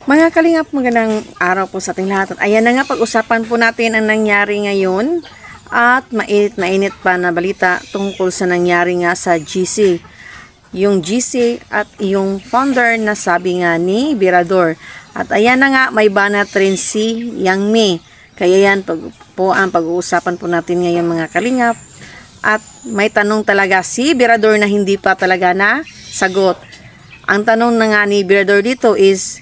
Mga kalingap, magandang araw po sa ating lahat. At ayan na nga, pag-usapan po natin ang nangyari ngayon at mainit pa na balita tungkol sa nangyari nga sa GC. Yung GC at yung founder na sabi nga ni Birador. At ayan na nga, may banat rin si Yang Mi. Kaya yan po ang pag-uusapan po natin ngayon mga kalingap. At may tanong talaga si Birador na hindi pa talaga na sagot. Ang tanong na nga ni Birador dito is,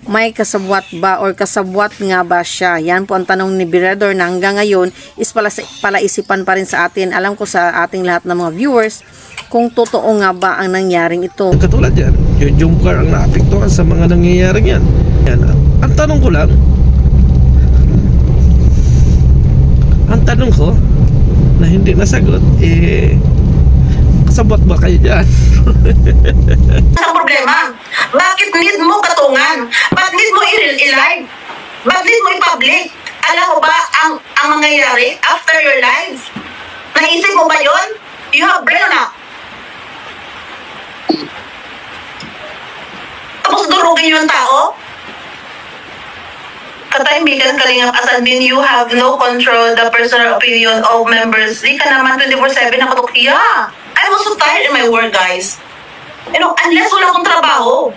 may kasabwat ba or kasabwat nga ba siya? Yan po ang tanong ni Birador na hanggang ngayon is palaisipan pa rin sa atin. Alam ko sa ating lahat ng mga viewers kung totoo nga ba ang nangyaring ito. Katulad yan, yung Jumcar ang naapektuhan sa mga nangyayaring yan. Ang tanong ko lang, ang tanong ko na hindi nasagot, kasabwat ba kayo dyan? Ang problema, bakit need mo katungan? Bakit need mo i-live? Bakit need mo i-public? Alam mo ba ang mangyayari after your live? Naisip mo ba yun? You have brain or not? Tapos durugin yung tao? Katahimikan kalingap as admin, you have no control the personal opinion of members. Di ka naman 24/7 nakatukiya. I'm also tired in my work, guys. You know, unless wala akong trabaho.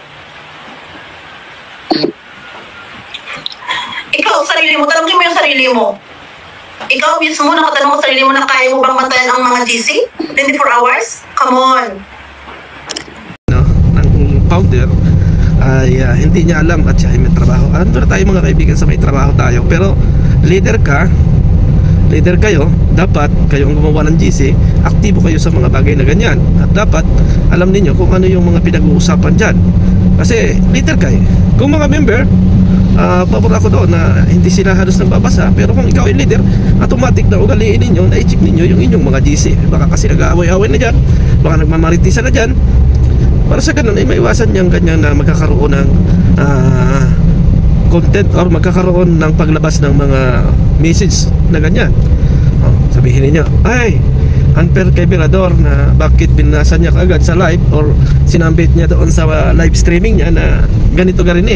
Ikaw, sarili mo, tanongin mo yung sarili mo. Ikaw mismo, nakatanong mo sarili mo na kaya mo bang matayan ang mga GC? 24 hours? Come on. No, ng founder ay hindi niya alam at siya ay may trabaho. Ando na tayo mga kaibigan sa may trabaho tayo. Pero leader kayo, dapat kayo ang gumawa ng GC, aktibo kayo sa mga bagay na ganyan. At dapat alam niyo kung ano yung mga pinag-uusapan dyan. Kasi leader kayo. Kung mga member, pabor ako doon na hindi sila halos nagbabasa. Pero kung ikaw ay leader, automatic na ugaliin ninyo, na-check ninyo yung inyong mga GC. Baka kasi nag-aaway-aaway na dyan, baka nagmamaritisan na dyan. Para sa ganun ay maiwasan niyang ganyan na magkakaroon ng content or magkakaroon ng paglabas ng mga message na ganyan. Sabihin niyo, ay unfair kay Birador na bakit binasa niya kaagad sa live or sinambit niya doon sa live streaming niya na ganito garin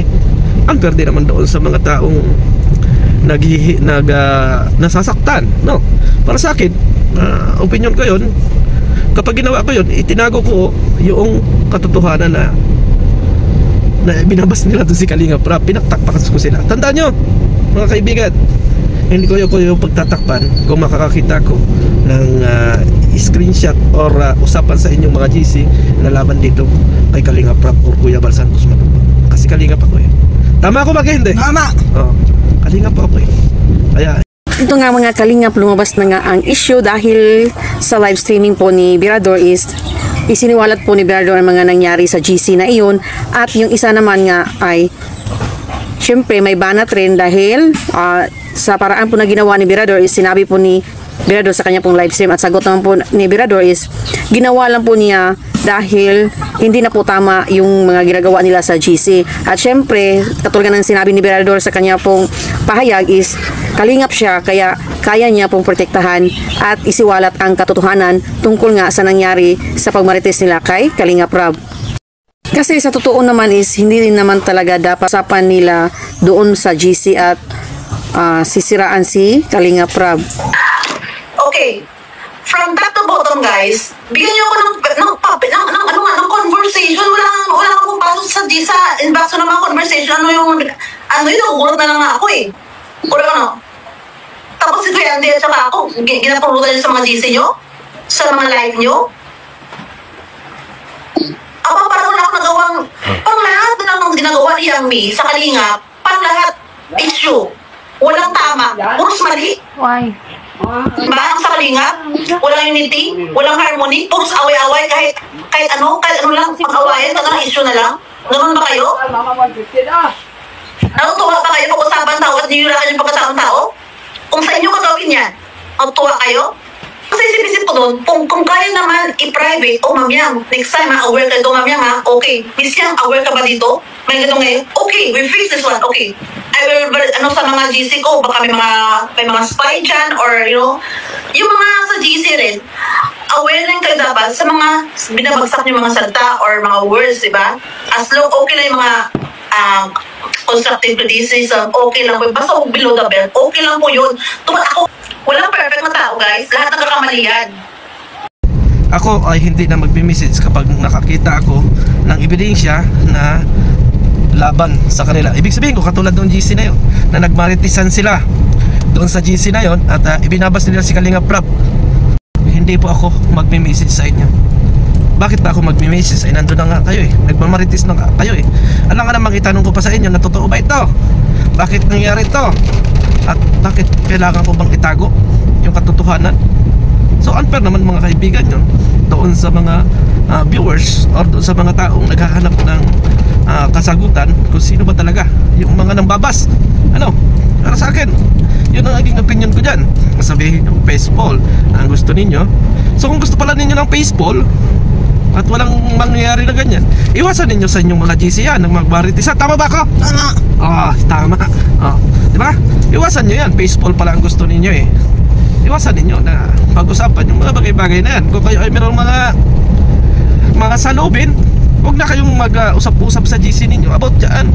unfair din naman doon sa mga taong nasasaktan, no? Para sa akin, opinion ko yun. Kapag ginawa ko yun, itinago ko yung katotohanan na binabas nila doon si Kalingap Rap, pinaktakpakan ko sila. Tandaan nyo mga kaibigan, hindi ko yung pagtatakpan kung makakakita ko ng screenshot or usapan sa inyong mga GC na laban dito kay Kalingap Rap or Kuya Bal Santos Matubang. Kasi Kalingap ako Tama ako ba kayo hindi? Tama! Kalingap ako Kaya ito nga mga kalingap, lumabas na nga ang issue dahil sa live streaming po ni Birador is isiniwalat po ni Birador ang mga nangyari sa GC na iyon. At yung isa naman nga ay syempre may banat rin dahil sa paraan po na ginawa ni Birador is sinabi po ni Birador sa kanya pong live stream at sagot naman po ni Birador is ginawa lang po niya dahil hindi na po tama yung mga ginagawa nila sa GC. At syempre, katulad ng sinabi ni Birador sa kanya pong pahayag is kalingap siya kaya kaya niya pong protektahan at isiwalat ang katotohanan tungkol nga sa nangyari sa pagmarites nila kay Kalingap Rab. Kasi sa totoo naman is hindi rin naman talaga dapat usapan nila doon sa GC at sisiraan si Kalingap Rab. Okay. From top to bottom, guys, bigyan niyo ako ng conversation. Wala akong pasok sa inbox ng mga conversation. Ano yung nagugulat na lang ako Tapos si Kuya Andy at saka ako, ginapulutan niyo sa mga GC niyo? Sa mga live niyo? Parang wala akong nagawang, parang lahat na lang ginagawa ni Yang Mi sa Kalingap, parang lahat issue. Walang tama. Puros mali. Why? Diba? Ang sa Kalingap, walang unity, walang harmony, puros away-away, kahit ano lang, pag-awayan, kahit issue na lang. Ganun ba kayo? Natutuwa ba kayo pag-usapan tao at niyulakan yung pagkataon tao? Kung sa inyo gagawin yan, natutuwa kayo? Kasi isip-isip ko doon, kung kaya naman i-private, Ma'am Yang, next time aware ka dito, Ma'am Yang okay. Miss Yang, aware ka ba dito? May ganito ngayon, okay, we fix this one, okay. I will, sa mga GC ko, baka may mga spy dyan, or yung mga sa GC rin, aware rin kayo dapat sa mga binabagsak niyo mga salita or mga words, diba? As long okay lang yung mga constructive criticism, okay lang po. Basta huwag below the belt, okay lang po yun. Ako, walang perfect na tao, guys. Lahat nagkakamali yan. Ako ay hindi na magme-message kapag nakakita ako ng ebidensya na laban sa kanila. Ibig sabihin ko, katulad ng GC na yun, na nagmaritisan sila doon sa GC na yun at ibinabas nila si Kalinga Prab, hindi po ako magme-message sa inyo. Bakit ba ako magme-message? Ay nandun na nga kayo eh, nagmamaritis na nga kayo eh. Alam nga namang itanong ko pa sa inyo na totoo ba ito? Bakit nangyari ito? At bakit kailangan ko bang itago yung katotohanan? So unfair naman mga kaibigan yun doon sa mga viewers or doon sa mga taong naghahanap ng kasagutan kung sino ba talaga yung mga nambabas. Ano? Para sa akin, yun ang naging opinion ko dyan. Sabihin yung baseball ang gusto ninyo. So kung gusto pala ninyo ng baseball at walang mangyayari na ganyan, iwasan ninyo sa inyong mga GC yan ng magmaritisan. Tama ba ako? Tama. Tama. Diba? Iwasan nyo yan. Baseball pala ang gusto ninyo eh. Iwasan ninyo na pag-usapan yung mga bagay-bagay na yan. Kung kayo ay mayroong mga salubin, huwag na kayong mag-usap-usap sa GC ninyo about dyan.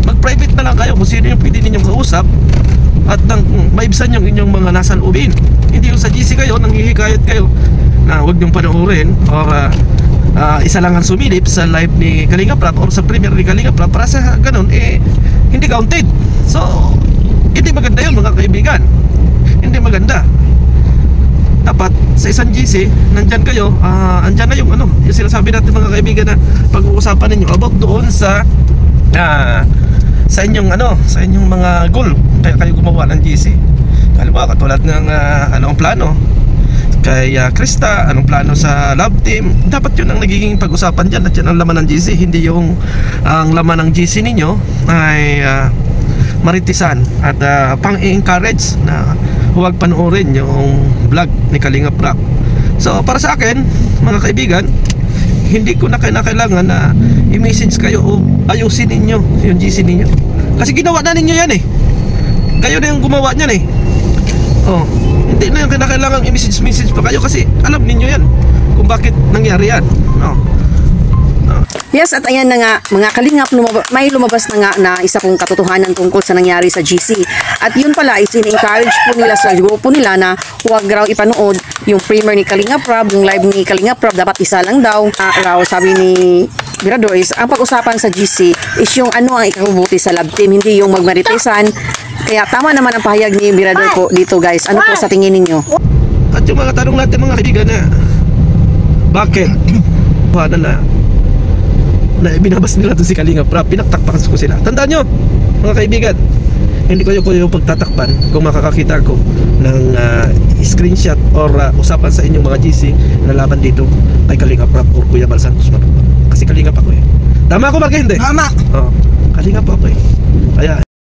Mag-private na lang kayo kung sino yung pwede ninyong kausap at nang maibsan yung inyong mga nasa loobin. Hindi yung sa GC kayo, nanghihikayat kayo na huwag niyong panoorin or isa lang ang sumilip sa live ni Kalinga Prab or sa premiere ni Kalinga Prab para sa ganun, hindi counted. So, hindi maganda yun mga kaibigan. Hindi maganda. Dapat sa isang GC, nandyan kayo, andyan na yung yung sinasabi natin mga kaibigan na pag-uusapan ninyo about doon sa inyong sa inyong mga goal kaya kayo gumawa ng GC. Halimbawa katulad ng anong plano kay Krista, anong plano sa love team, dapat yun ang nagiging pag-usapan dyan at yan ang laman ng GC, hindi yung ang laman ng GC ninyo ay maritisan at pang-encourage na huwag panoorin yung vlog ni Kalinga Prab. So para sa akin mga kaibigan, hindi ko na kailangan na i-message kayo o ayusin ninyo yung GC ninyo kasi ginawa na ninyo yan eh. Kayo na yung gumawa niyan eh. Hindi na yung kailangan i-message pa kayo kasi alam ninyo yan kung bakit nangyari yan. Yes, at ayan na nga mga kalingap, may lumabas na nga na isa kong katotohanan tungkol sa nangyari sa GC. At yun pala is in-encourage po nila sa grupo nila na huwag raw ipanood yung premiere ni Kalinga Prab, yung live ni Kalinga Prab, dapat isa lang daw. Raw sabi ni Mirador is ang pag-usapan sa GC is yung ano ang ikabubuti sa love team, hindi yung magmaritisan. Kaya tama naman ang pahayag ni Mirador po dito guys. Ano po sa tingin ninyo? At yung mga tanong natin mga kaibigan na bakit na binabas nila doon si Kalinga Prab, pinaktakpakan ko sila. Tandaan nyo mga kaibigan, hindi ko yung pagtatakpan kung makakakita ko ng screenshot or usapan sa inyong mga GC na laban dito kay Kalinga Prab or Kuya Bal Santos Matubang. Kasi Kalinga pa ko eh. Tama ako Mark, hindi? Tama! Kalinga pa ako eh. Kaya